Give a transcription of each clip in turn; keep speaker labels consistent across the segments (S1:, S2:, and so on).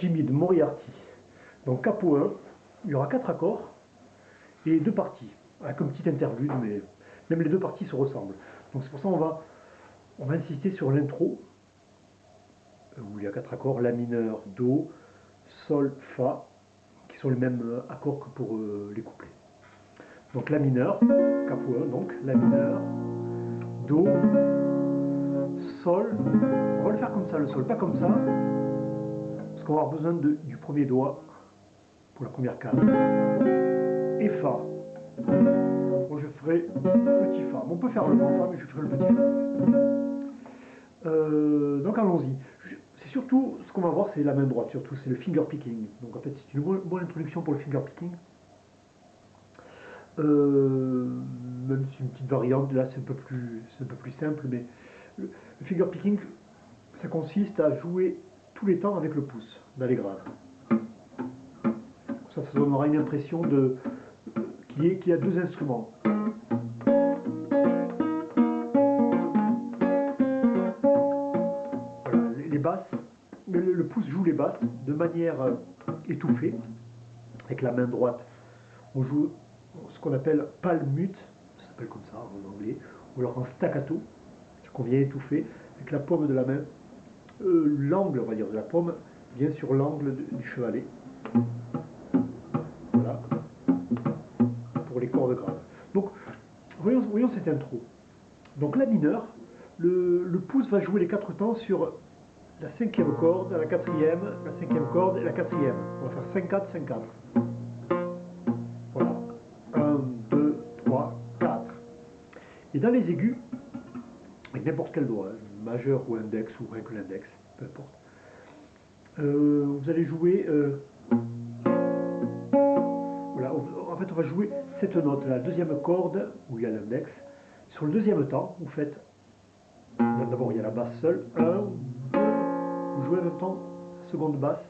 S1: Jimmy de Moriarty. Donc Capo 1, il y aura 4 accords et 2 parties, avec un petit interlude, mais même les 2 parties se ressemblent. Donc c'est pour ça on va insister sur l'intro, où il y a 4 accords, La mineur, Do, Sol, Fa, qui sont les mêmes accords que pour les couplets. Donc La mineur, Capo 1, donc La mineur, Do, Sol, on va le faire comme ça le Sol, pas comme ça, parce qu'on va avoir besoin du premier doigt pour la première case, et Fa. Moi je ferai petit Fa. On peut faire le grand Fa, mais je ferai le petit Fa. Donc allons-y. C'est surtout, ce qu'on va voir, c'est la main droite, surtout, c'est le finger picking. Donc en fait, c'est une bonne introduction pour le finger picking. Même si une petite variante, là c'est un peu plus simple, mais le finger picking, ça consiste à jouer tous les temps avec le pouce, dans les graves. Ça donnera une impression qu'il y a 2 instruments. Voilà, les basses, le pouce joue les basses de manière étouffée, avec la main droite. On joue ce qu'on appelle palm mute, ça s'appelle comme ça en anglais, ou alors en staccato, qu'on vient étouffer, avec la paume de la main, l'angle, on va dire, de la paume vient sur l'angle du chevalet. Voilà, pour les cordes graves. Donc, voyons cette intro. Donc La mineur, le pouce va jouer les 4 temps sur la 5e corde, la 4e, la 5e corde et la 4e. On va faire 5-4, 5-4. Voilà. 1, 2, 3, 4. Et dans les aigus, avec n'importe quel doigt, majeur ou index, ou rien que l'index, peu importe, vous allez jouer... voilà, en fait, on va jouer cette note, la 2e corde, où il y a l'index. Sur le 2e temps, vous faites... D'abord, il y a la basse seule. 1, 2, vous jouez en même temps la seconde basse,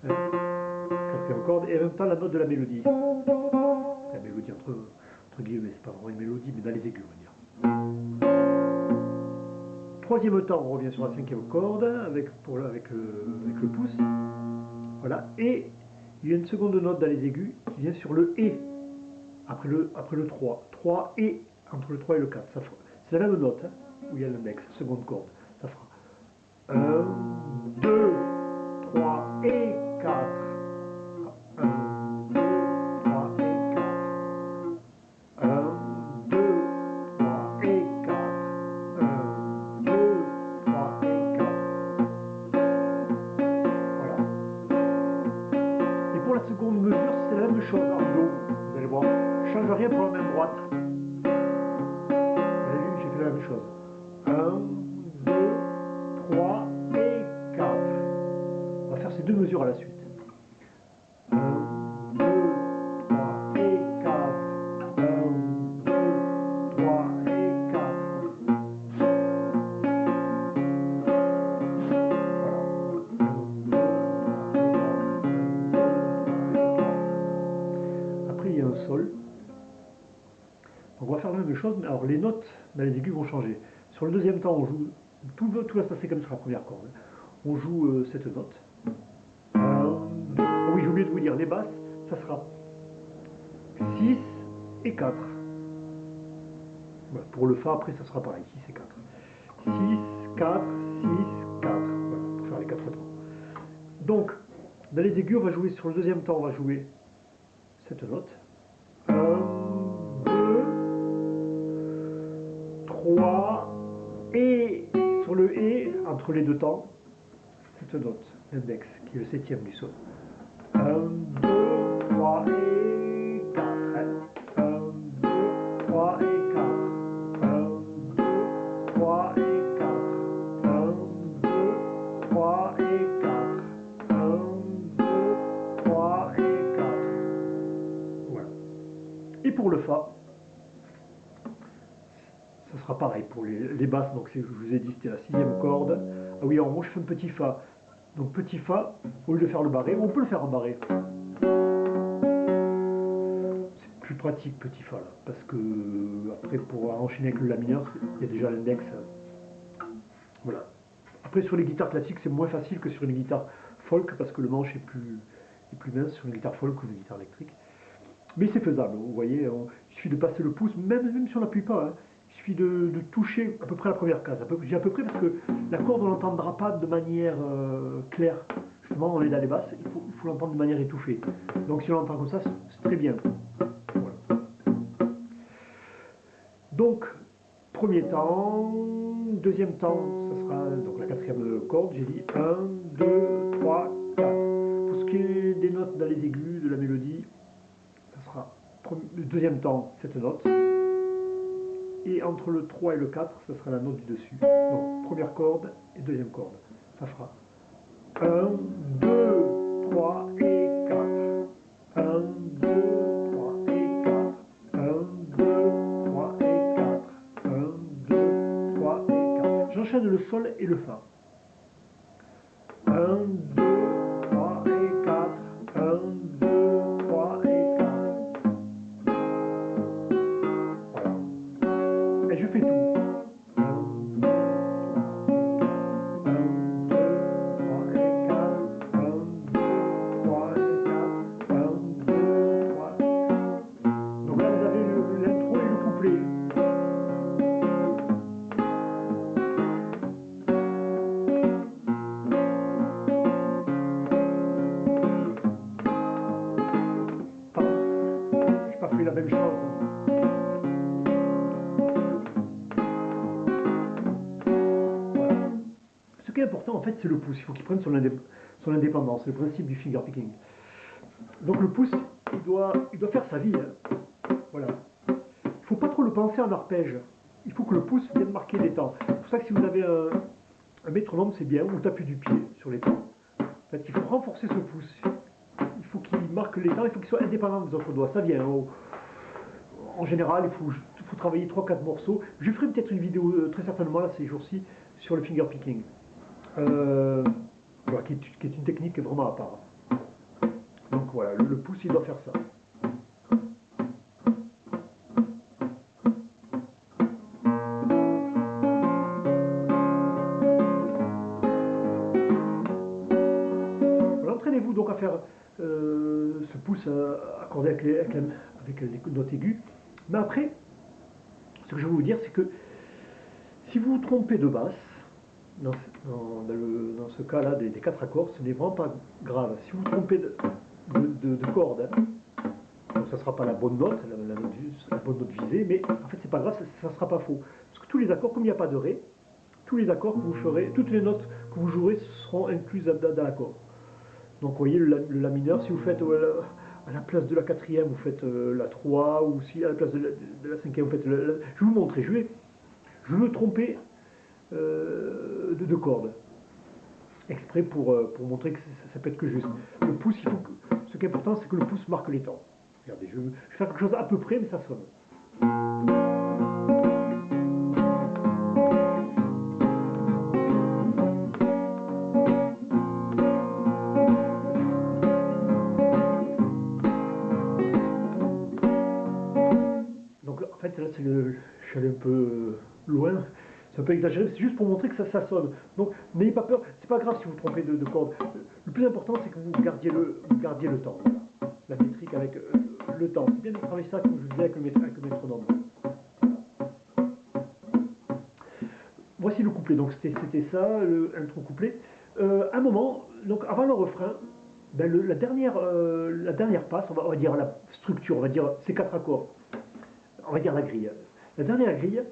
S1: 4e corde, et en même temps la note de la mélodie. La mélodie entre guillemets, c'est pas vraiment une mélodie, mais dans les aigus, on va dire. 3e temps, on revient sur la 5e corde avec le pouce. Voilà, et il y a une seconde note dans les aigus qui vient sur le et après le 3. 3 et entre le 3 et le 4. C'est la même note, hein, où il y a l'index, seconde corde. Ça fera 1, 2, 3 et 4. 1, 2, 3 et 4. 1, 2, 3 et 4. 1, 2, 3 et 4. Voilà. Et pour la seconde mesure, c'est la même chose en Do. Vous allez voir, je ne change rien pour la main droite. Vous avez vu, j'ai fait la même chose. 1, 2, 3 et 4. On va faire ces 2 mesures à la suite. 1, 2, 3 et 4. 1, 2, 3 et 4. Après, il y a un sol. Donc on va faire la même chose, mais alors les notes dans les aigus vont changer. Sur le 2e temps, on joue, tout va se passer comme sur la première corde. On joue cette note. Oui, j'ai oublié de vous dire, les basses, ça sera 6 et 4. Voilà, pour le Fa, après, ça sera pareil, 6 et 4. 6, 4, 6, 4. Voilà, pour faire les 4 temps. Donc, dans les aigus, on va jouer sur le 2e temps, on va jouer cette note. 1, 2, 3, et sur le et, entre les 2 temps, cette note, l'index, qui est le 7e du sol. 1, 2, 3 et 4. 1, 2, 3 et 4. 1, 2, 3 et 4. 1, 2, 3 et 4. 1, 2, 3 et 4. Voilà. Et pour le Fa, ça sera pareil pour les basses. Donc je vous ai dit, c'était la 6e corde. Ah oui, alors moi je fais un petit Fa. Donc petit Fa, au lieu de faire le barré, on peut le faire en barré. C'est plus pratique petit Fa là, parce que après pour enchaîner avec le La mineur, il y a déjà l'index. Voilà. Après sur les guitares classiques, c'est moins facile que sur une guitare folk parce que le manche est plus mince sur une guitare folk ou une guitare électrique. Mais c'est faisable, vous voyez, il suffit de passer le pouce, même si on n'appuie pas, hein, il suffit de toucher à peu près la première case. Je dis à peu près parce que la corde on l'entendra pas de manière claire. Justement, on est dans les basses, il faut l'entendre de manière étouffée. Donc si on l'entend comme ça, c'est très bien. Voilà. Donc, premier temps, deuxième temps, ce sera donc la quatrième corde, j'ai dit 1, 2, 3, 4. Pour ce qui est des notes dans les aigus de la mélodie, ça sera le deuxième temps, cette note. Et entre le 3 et le 4, ce sera la note du dessus. Donc, première corde et deuxième corde. Ça fera 1, 2, 3 et 4. 1, 2, 3 et 4. 1, 2, 3 et 4. 1, 2, 3 et 4. J'enchaîne le sol et le fa. 1, 2, 3 et 4. 1, 2, 3 et 4. Voilà. Et je fais tout. 1, 2, 3 et 4. 1, 2, 3 et 4. 1, 2, 3 et 4. Donc là, vous avez l'intro et le couplet. Je n'ai pas fait la même chose. Voilà. Ce qui est important, en fait, c'est le pouce. Il faut qu'il prenne son indépendance. C'est le principe du fingerpicking. Donc le pouce, il doit faire sa vie. Hein. Voilà. Il ne faut pas trop le penser en arpège. Il faut que le pouce vienne marquer les temps. C'est pour ça que si vous avez un métronome, c'est bien, ou taper du pied sur les temps. En fait, il faut renforcer ce pouce. Il faut qu'il marque les temps, il faut qu'il soit indépendant des autres doigts. Ça vient. En général, il faut travailler 3-4 morceaux. Je ferai peut-être une vidéo très certainement là ces jours-ci sur le fingerpicking. Voilà, qui est une technique vraiment à part. Donc voilà, le pouce il doit faire ça. Voilà, entraînez-vous donc à faire ce pouce accordé avec les notes aiguës. Mais après, ce que je veux vous dire, c'est que si vous vous trompez de basse, dans ce cas-là des 4 accords, ce n'est vraiment pas grave. Si vous vous trompez de corde, hein, donc ça ne sera pas la bonne note, la bonne note visée, mais en fait c'est pas grave, ça ne sera pas faux. Parce que tous les accords, comme il n'y a pas de ré, tous les accords que vous ferez, toutes les notes que vous jouerez seront incluses dans l'accord. Donc vous voyez le la mineur, si vous faites à la place de la quatrième, vous faites la 3, ou si à la place de la cinquième, vous faites je vais vous montrer, je vais me tromper de cordes, exprès pour montrer que ça peut être que juste. Le pouce, ce qui est important, c'est que le pouce marque les temps. Regardez, je vais faire quelque chose à peu près, mais ça sonne. Donc en fait, là, je suis allé un peu loin. C'est un peu exagéré, c'est juste pour montrer que ça sonne. Donc n'ayez pas peur, c'est pas grave si vous vous trompez de corde. Le plus important c'est que vous gardiez le temps. Voilà. La métrique avec le temps. C'est bien de travailler ça comme je vous disais avec le métronome. Voici le couplet, donc c'était ça, l'intro couplet. Un moment, donc avant le refrain, ben la dernière passe, on va dire la structure, on va dire ces 4 accords. On va dire la grille. La dernière grille,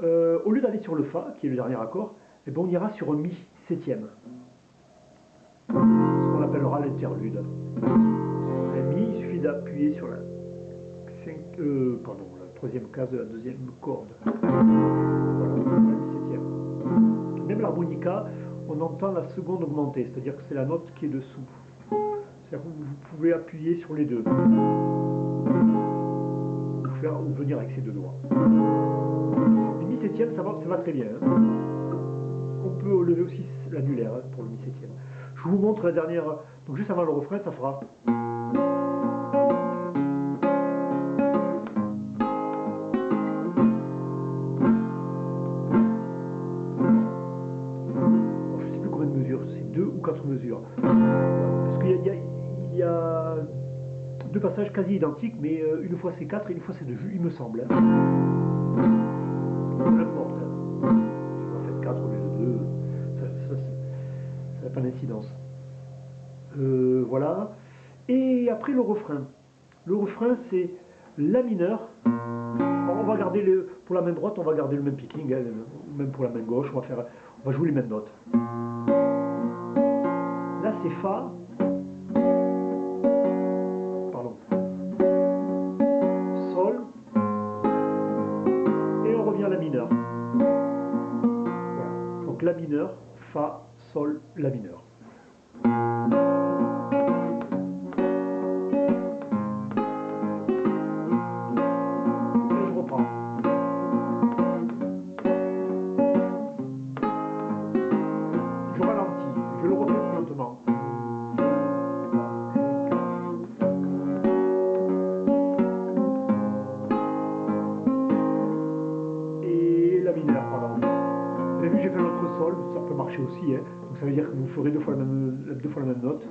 S1: au lieu d'aller sur le Fa, qui est le dernier accord, eh ben on ira sur un Mi septième. Ce qu'on appellera l'interlude. Un Mi, il suffit d'appuyer sur la troisième case de la deuxième corde. Voilà, la Mi septième. Même l'harmonica, on entend la seconde augmentée, c'est-à-dire que c'est la note qui est dessous. C'est-à-dire que vous pouvez appuyer sur les deux. Ou venir avec ses deux doigts. Le mi septième, ça va très bien. Hein. On peut lever aussi l'annulaire hein, pour le mi septième. Je vous montre la dernière. Donc juste avant le refrain, ça fera. Alors, je ne sais plus combien de mesures, c'est 2 ou 4 mesures. Parce qu'il y a deux passages quasi identiques, mais une fois c'est 4 et une fois c'est 2, il me semble. Peu importe. Si vous en faites 4 au lieu de 2, ça n'a pas d'incidence. Voilà. Et après le refrain. Le refrain c'est La mineur. Alors, on va garder pour la main droite, on va garder le même picking, hein, même pour la main gauche, on va jouer les mêmes notes. Là c'est Fa. Pardon. Sol. Et on revient à la mineur. Voilà. Donc La mineur, Fa, Sol, La mineur. J'ai fait l'autre sol, ça peut marcher aussi, hein. Donc ça veut dire que vous ferez deux fois la même note.